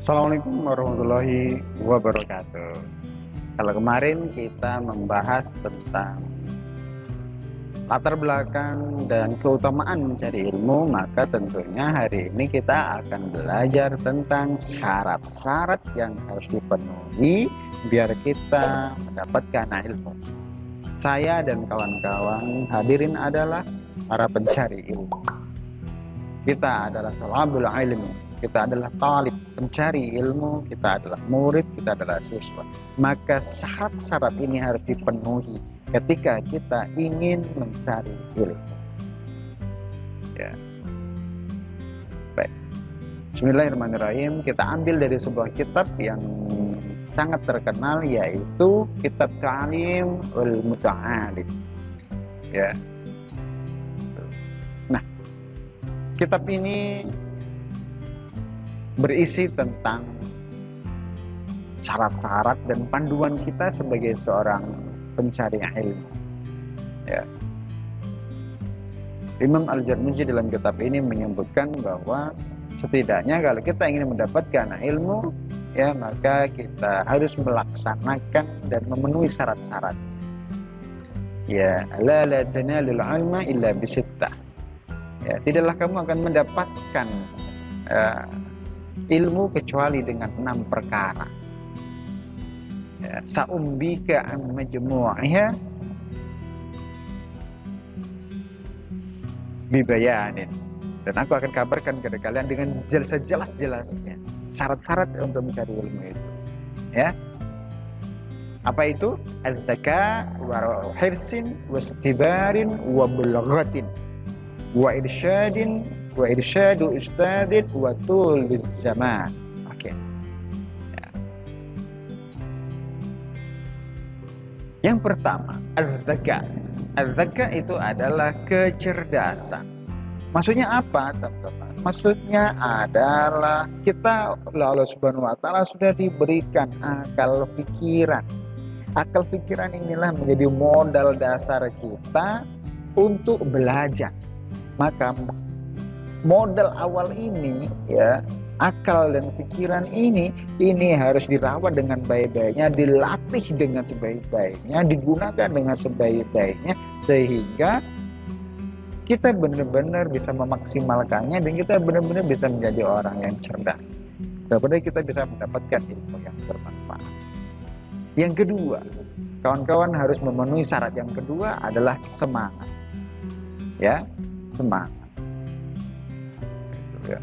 Assalamualaikum warahmatullahi wabarakatuh. Kalau kemarin kita membahas tentang latar belakang dan keutamaan mencari ilmu, maka tentunya hari ini kita akan belajar tentang syarat-syarat yang harus dipenuhi biar kita mendapatkan ilmu. Saya dan kawan-kawan hadirin adalah para pencari ilmu. Kita adalah thalabul ilmi. Kita adalah talib, pencari ilmu, kita adalah murid, kita adalah siswa. Maka syarat-syarat ini harus dipenuhi ketika kita ingin mencari ilmu. Ya. Baik. Bismillahirrahmanirrahim. Kita ambil dari sebuah kitab yang sangat terkenal, yaitu Kitab Ta'lim al-Muta'alim. Ya. Nah, kitab ini berisi tentang syarat-syarat dan panduan kita sebagai seorang pencari ilmu. Ya. Imam Al-Jarmuji dalam kitab ini menyebutkan bahwa setidaknya kalau kita ingin mendapatkan ilmu, ya, maka kita harus melaksanakan dan memenuhi syarat-syarat. Ya, la tanalul ilma illa bisittah. Ya, tidaklah kamu akan mendapatkan ilmu kecuali dengan 6 perkara. Ya, sa'umbika an majmu'iha bibayanin. Dan aku akan kabarkan kepada kalian dengan jelas-jelasnya syarat-syarat untuk mencari ilmu itu. Ya. Apa itu? Al-zaka wa hirsin wa istibarin wa bulghatin wa irsyadin wa irsyadu ustadin wa tulil zaman. Oke. Ya. Yang pertama, az-zaka. Az-zaka itu adalah kecerdasan. Maksudnya apa, teman-teman? Maksudnya adalah kita oleh Allah Subhanahu wa taala sudah diberikan akal pikiran. Akal pikiran inilah menjadi modal dasar kita untuk belajar. Maka modal awal ini, ya, akal dan pikiran ini harus dirawat dengan baik-baiknya, dilatih dengan sebaik-baiknya, digunakan dengan sebaik-baiknya, sehingga kita benar-benar bisa memaksimalkannya dan kita benar-benar bisa menjadi orang yang cerdas. Daripada kita bisa mendapatkan ilmu yang bermanfaat. Yang kedua, kawan-kawan harus memenuhi syarat yang kedua adalah semangat. Ya, semangat. Ya,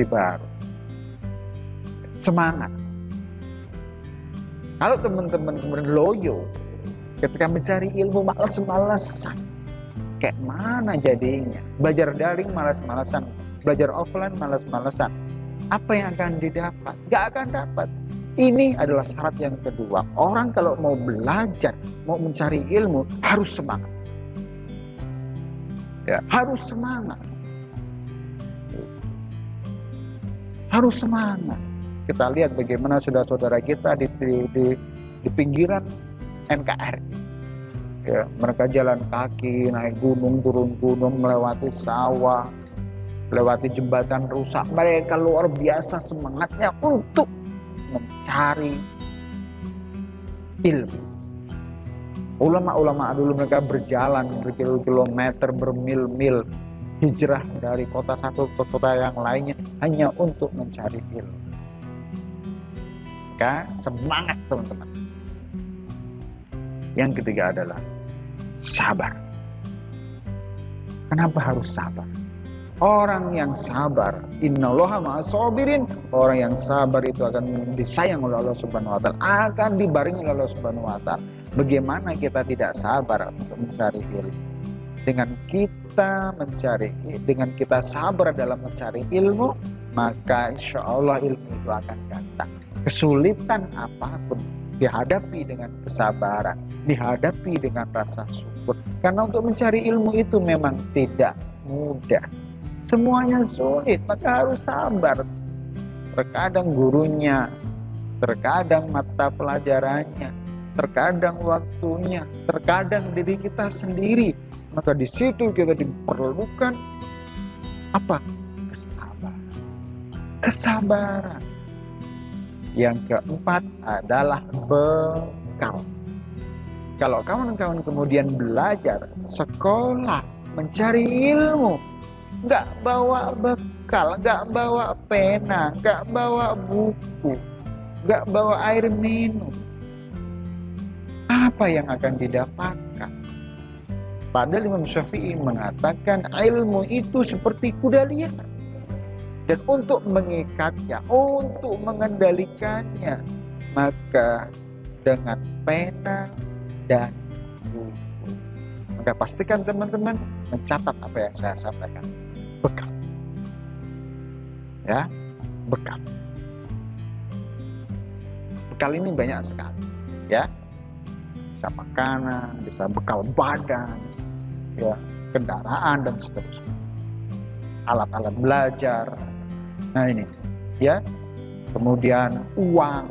baru semangat. Kalau teman-teman loyo ketika mencari ilmu malas-malasan, kayak mana jadinya? Belajar daring malas-malasan, belajar offline malas-malasan, apa yang akan didapat? Gak akan dapat. Ini adalah syarat yang kedua. Orang kalau mau belajar, mau mencari ilmu, harus semangat. Ya, harus semangat. Harus semangat. Kita lihat bagaimana saudara-saudara kita di pinggiran NKRI. Ya, mereka jalan kaki, naik gunung, turun gunung, melewati sawah, melewati jembatan rusak. Mereka luar biasa semangatnya untuk mencari ilmu. Ulama-ulama dulu mereka berjalan berkilometer, bermil-mil, hijrah dari kota satu ke kota yang lainnya hanya untuk mencari ilmu. Maka semangat, teman-teman. Yang ketiga adalah sabar. Kenapa harus sabar? Orang yang sabar, innallaha ma'as sabirin, orang yang sabar itu akan disayang oleh Allah Subhanahu wa taala, akan dibarengi oleh Allah Subhanahu wa taala. Bagaimana kita tidak sabar untuk mencari ilmu? Dengan kita sabar dalam mencari ilmu, maka insya Allah ilmu itu akan datang. Kesulitan apapun dihadapi dengan kesabaran, dihadapi dengan rasa syukur. Karena untuk mencari ilmu itu memang tidak mudah. Semuanya sulit, maka harus sabar. Terkadang gurunya, terkadang mata pelajarannya, terkadang waktunya, terkadang diri kita sendiri. Maka di situ kita diperlukan apa? Kesabaran. Kesabaran. Yang keempat adalah bekal. Kalau kawan-kawan kemudian belajar, sekolah, mencari ilmu, nggak bawa bekal, nggak bawa pena, nggak bawa buku, nggak bawa air minum, apa yang akan didapatkan? Padahal Imam Syafi'i mengatakan ilmu itu seperti kuda liar. Dan untuk mengikatnya, untuk mengendalikannya, maka dengan pena dan buku. Maka pastikan teman-teman mencatat apa yang saya sampaikan. Bekal. Ya, bekal. Bekal ini banyak sekali. Ya, bisa makanan, bisa bekal badan, ya, kendaraan dan seterusnya. Alat-alat belajar. Nah ini, ya. Kemudian uang.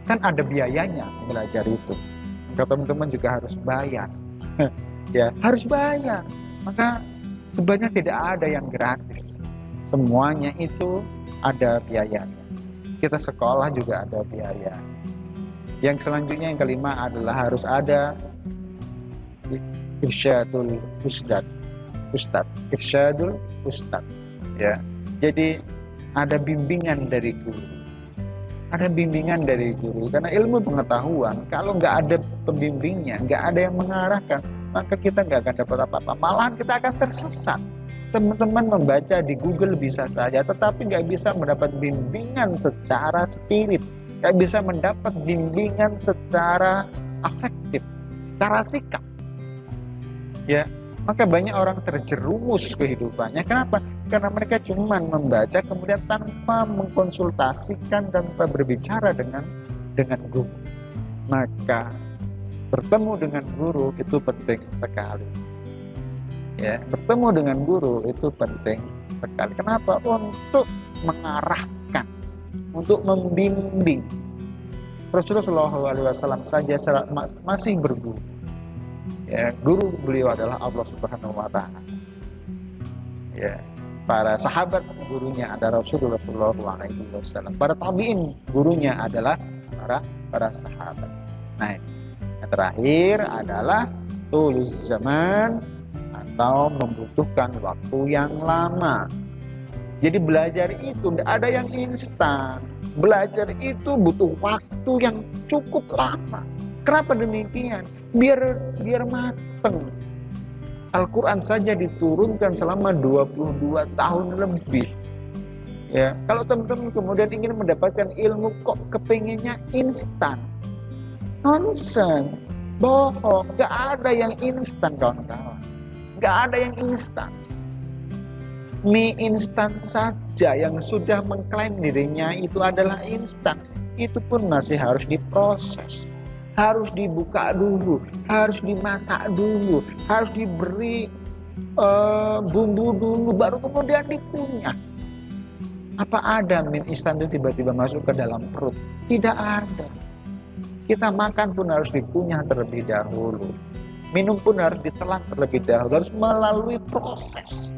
Kan ada biayanya belajar itu. Maka teman-teman juga harus bayar. Ya, harus bayar. Maka sebenarnya tidak ada yang gratis. Semuanya itu ada biayanya. Kita sekolah juga ada biaya. Yang selanjutnya yang kelima adalah harus ada irsyadul ustad. Irsyadul ustad. Ya. Jadi ada bimbingan dari guru. Ada bimbingan dari guru. Karena ilmu pengetahuan, kalau nggak ada pembimbingnya, nggak ada yang mengarahkan, maka kita nggak akan dapat apa-apa. Malahan kita akan tersesat. Teman-teman membaca di Google bisa saja, tetapi nggak bisa mendapat bimbingan secara spirit. Nggak bisa mendapat bimbingan secara afektif, secara sikap. Ya. Maka banyak orang terjerumus kehidupannya. Kenapa? Karena mereka cuma membaca kemudian tanpa mengkonsultasikan, tanpa berbicara dengan guru. Maka bertemu dengan guru itu penting sekali. Ya, bertemu dengan guru itu penting sekali. Kenapa? Untuk mengarahkan, untuk membimbing. Rasulullah SAW saja masih berguru. Ya, guru beliau adalah Allah Subhanahu wa Ta'ala. Ya, para sahabat gurunya adalah Rasulullah SAW. Para tabi'in gurunya adalah para sahabat. Nah, yang terakhir adalah tulus zaman atau membutuhkan waktu yang lama. Jadi belajar itu tidak ada yang instan. Belajar itu butuh waktu yang cukup lama. Kenapa demikian? Biar mateng. Al-Quran saja diturunkan selama 22 tahun lebih. Ya, kalau teman-teman kemudian ingin mendapatkan ilmu kok kepinginnya instan. Nonsen, bohong, gak ada yang instan kawan-kawan. Gak ada yang instan. Mie instan saja yang sudah mengklaim dirinya itu adalah instan, itu pun masih harus diproses. Harus dibuka dulu, harus dimasak dulu, harus diberi bumbu dulu, baru kemudian dikunyah. Apa ada mie instan itu tiba-tiba masuk ke dalam perut? Tidak ada. Kita makan pun harus dikunyah terlebih dahulu. Minum pun harus ditelan terlebih dahulu, harus melalui proses.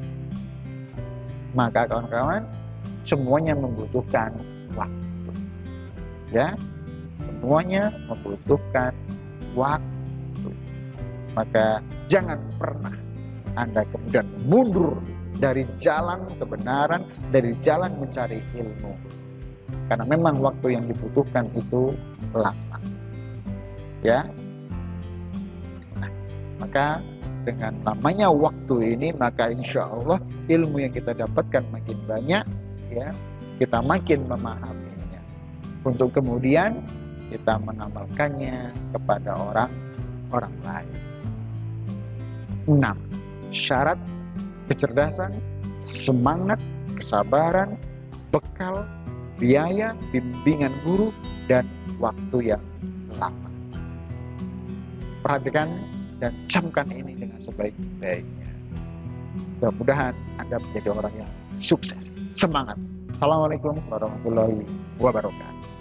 Maka kawan-kawan, semuanya membutuhkan waktu. Ya. Semuanya membutuhkan waktu. Maka jangan pernah Anda kemudian mundur dari jalan kebenaran, dari jalan mencari ilmu. Karena memang waktu yang dibutuhkan itu lama. Ya. Nah, maka dengan lamanya waktu ini, maka insya Allah ilmu yang kita dapatkan makin banyak, ya, kita makin memahaminya. Untuk kemudian kita mengamalkannya kepada orang lain. 6. Syarat kecerdasan, semangat, kesabaran, bekal, biaya, bimbingan guru, dan waktu yang lama. Perhatikan dan camkan ini dengan sebaik-baiknya. Mudah-mudahan Anda menjadi orang yang sukses. Semangat. Assalamualaikum warahmatullahi wabarakatuh.